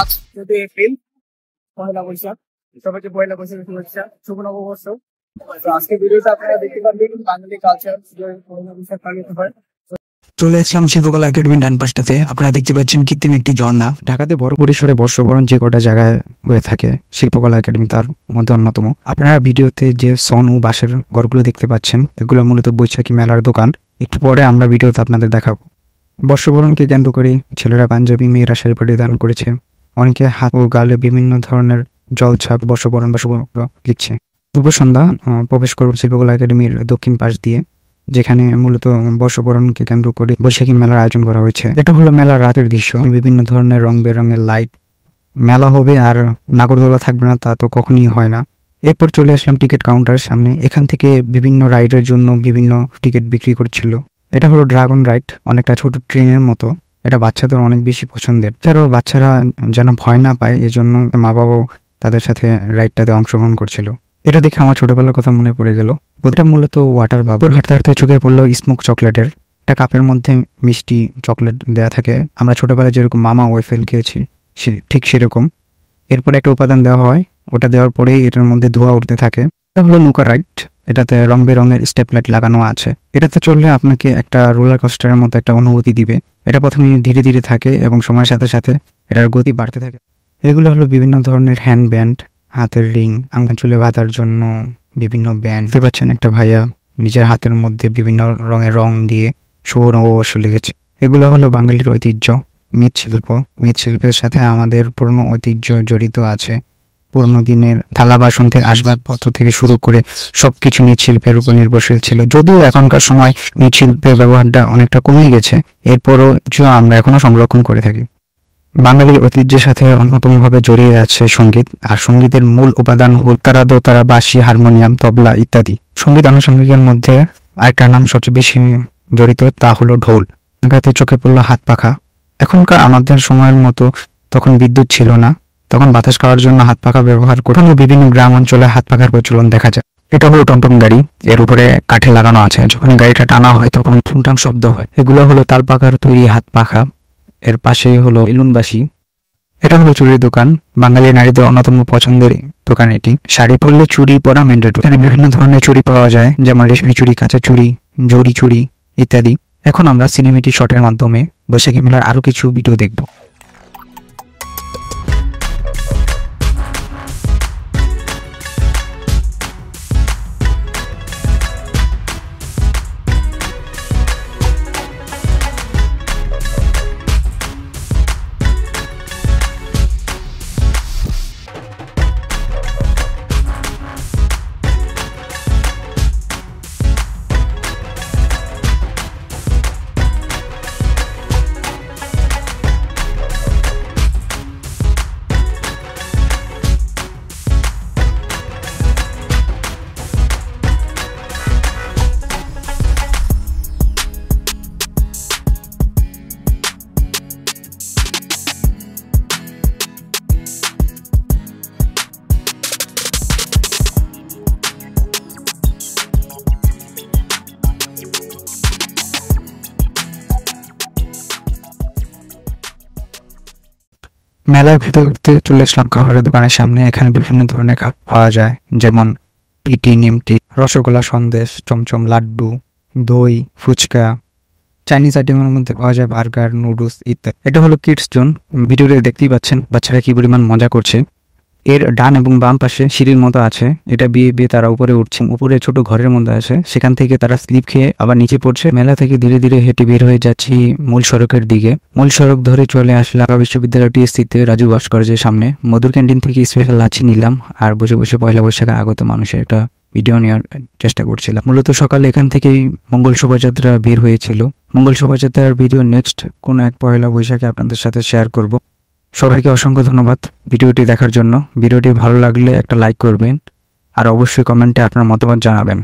আজ 4 এপ্রিল, পয়লা বৈশাখ। সবাইকে পয়লা বৈশাখের শুভেচ্ছা, শুভ নববর্ষ। তো আজকে ভিডিওতে আপনারা দেখতে পারবেন বাঙালি কালচার পয়লা বৈশাখ পালিত হয়। চলে আসলাম শিল্পকলা একাডেমির ডান পাশটাতে। আপনারা দেখতে পাচ্ছেন কৃত্রিম একটি ঝর্ণা। ঢাকাতে বড় পরিসরে বর্ষবরণ যে কটা জায়গায় হয়ে থাকে, শিল্পকলা একাডেমি তার মধ্যে অন্যতম। আপনারা ভিডিওতে যে সন ও বাঁশের ঘরগুলো দেখতে পাচ্ছেন, এগুলো মূলত বৈশাখী মেলার দোকান। একটু পরে আমরা ভিডিওতে আপনাদের দেখাবো। বর্ষবরণকে কেন্দ্র করে ছেলেরা পাঞ্জাবি, মেয়েরা শাড়ি পরিধান করেছে। অনেকে হাত ও গালে বিভিন্ন ধরনের জলছাপ বর্ষবরণ বা শুভ লিখছে। শুভ সন্ধ্যা প্রবেশ করব শিল্পকলা একাডেমির দক্ষিণ পাশ দিয়ে, যেখানে মূলত বর্ষবরণকে কেন্দ্র করে বৈশাখী মেলার আয়োজন করা হয়েছে। এটা হলো মেলার রাতের দৃশ্য। বিভিন্ন ধরনের রং বেরঙের লাইট। মেলা হবে আর নাগরদোলা থাকবে না তা তো কখনই হয় না। এরপর চলে আসলাম টিকিট কাউন্টারের সামনে। এখান থেকে বিভিন্ন রাইডের জন্য বিভিন্ন টিকিট বিক্রি করছিল। এটা হলো ড্রাগন রাইড, অনেকটা ছোট ট্রেনের মতো। এটা বাচ্চাদের অনেক বেশি পছন্দের। এছাড়াও বাচ্চারা যেন ভয় না পায়, এজন্য মা বাবাও তাদের সাথে রাইডটাতে অংশগ্রহণ করছিল। এটা দেখে আমার ছোটবেলার কথা মনে পড়ে গেল। এটা মূলত ওয়াটার বাবল। হাঁটতে হাঁটতে চোখে পড়লো স্মোক চকলেটের একটা কাপের মধ্যে মিষ্টি চকলেট দেয়া থাকে। আমরা ছোটবেলায় যেরকম মামা ওয়েফেল খেয়েছি ঠিক সেরকম। এরপর একটা উপাদান দেওয়া হয়, ওটা দেওয়ার পরেই এটার মধ্যে ধোঁয়া উঠতে থাকে। এটা হলো নৌকা রাইড। এটাতে রং বেরঙের স্টেপ লাইট লাগানো আছে। এটাতে চললে আপনাকে একটা রোলার কোস্টারের মতো একটা অনুভূতি দিবে। এটা প্রথমে ধীরে ধীরে থাকে এবং সময়ের সাথে সাথে এটার গতি বাড়তে থাকে। এগুলো হলো বিভিন্ন ধরনের হ্যান্ড ব্যান্ড, হাতের রিং, আঙ্গুল চুলে বাঁধার জন্য বিভিন্ন ব্যান্ড। দেখতে পাচ্ছেন একটা ভাইয়া নিজের হাতের মধ্যে বিভিন্ন রঙের রং দিয়ে শুভ নববর্ষ লিখেছে। এগুলো হলো বাঙালির ঐতিহ্য, মৃৎশিল্প। মৃৎশিল্পের সাথে আমাদের পুরনো ঐতিহ্য জড়িত আছে। পুরনো দিনের থালা বাসন থেকে আসবাবপত্র থেকে শুরু করে সবকিছু মৃৎশিল্পের উপর নির্ভরশীল ছিল। যদিও এখনকার সময় মৃৎশিল্পের ব্যবহারটা অনেকটা কমে গেছে, এরপরও আমরা এখনো সংরক্ষণ করে থাকি। বাঙালির ঐতিহ্যের সাথে অন্যতমভাবে জড়িয়ে আছে সঙ্গীত। আর সঙ্গীতের মূল উপাদান হল তারা, দোতারা, বাঁশি, হারমোনিয়াম, তবলা ইত্যাদি। সঙ্গীত আনুষঙ্গিকের মধ্যে আরেকটা নাম সবচেয়ে বেশি জড়িত, তা হলো ঢোল। গাতে চোখে পড়লো হাত পাখা। এখনকার আমাদের সময়ের মতো তখন বিদ্যুৎ ছিল না, তখন বাতাস খাওয়ার জন্য হাত পাখা ব্যবহার করে। বিভিন্ন গ্রাম অঞ্চলে হাত পাখার প্রচলন দেখা যায়। এটা হলো টমটম গাড়ি, এর উপরে কাঠে লাগানো আছে। যখন গাড়িটা টানা হয় তখন টুংটাং শব্দ হয়। এগুলো হলো তাল পাখার তৈরি হাত পাখা। এর পাশেই হলো ইলুনবাসী। এটা হলো চুড়ির দোকান। বাঙালি নারীদের অন্যতম পছন্দের দোকান এটি। শাড়ি পরলে চুড়ি পরা ম্যান্ডেটরি। এখানে বিভিন্ন ধরনের চুড়ি পাওয়া যায়, যেমন রেশমি চুড়ি, কাঁচা চুড়ি, জরি চুড়ি ইত্যাদি। এখন আমরা সিনেমেটিক শটের মাধ্যমে বৈশাখী মেলার আরো কিছু ভিডিও দেখব। মেলার ভিতরে চলে আসলাম খাবারের দোকানের সামনে। এখানে বিভিন্ন ধরনের খাবার পাওয়া যায়, যেমন পিটি, নিমটি, রসগোল্লা, সন্দেশ, চমচম, লাড্ডু, দই, ফুচকা। চাইনিজ আইটেমের মধ্যে পাওয়া যায় বার্গার, নুডলস ইত্যাদি। এটা হলো কিডস জোন। ভিডিওতে দেখতেই পাচ্ছেন বাচ্চারা কি পরিমাণ মজা করছে। এর ডান এবং বাম পাশে সিঁড়ির মতো আছে। এটা বিয়ে তারা উপরে উঠছে। উপরে ছোট ঘরের মধ্যে আছে, সেখান থেকে তারা স্লিপ খেয়ে আবার নিচে পড়ছে। মেলা থেকে ধীরে ধীরে হেঁটে বের হয়ে যাচ্ছি মূল সড়কের দিকে। মূল সড়ক ধরে চলে আসলে ঢাকা বিশ্ববিদ্যালয় টিএসসিতে রাজু ভাস্কর্যের সামনে। মধুর ক্যান্টিন থেকে স্পেশাল লাচ্ছি নিলাম আর বসে বসে পয়লা বৈশাখে আগত মানুষের একটা ভিডিও নেওয়ার চেষ্টা করছিলাম। মূলত সকালে এখান থেকেই মঙ্গল শোভাযাত্রা বের হয়েছিল। মঙ্গল শোভাযাত্রার ভিডিও নেক্সট কোন এক পয়লা বৈশাখে আপনাদের সাথে শেয়ার করব। সবাইকে অসংখ্য ধন্যবাদ ভিডিওটি দেখার জন্য। ভিডিওটি ভালো লাগলে একটা লাইক করবেন আর অবশ্যই কমেন্টে আপনার মতামত জানাবেন।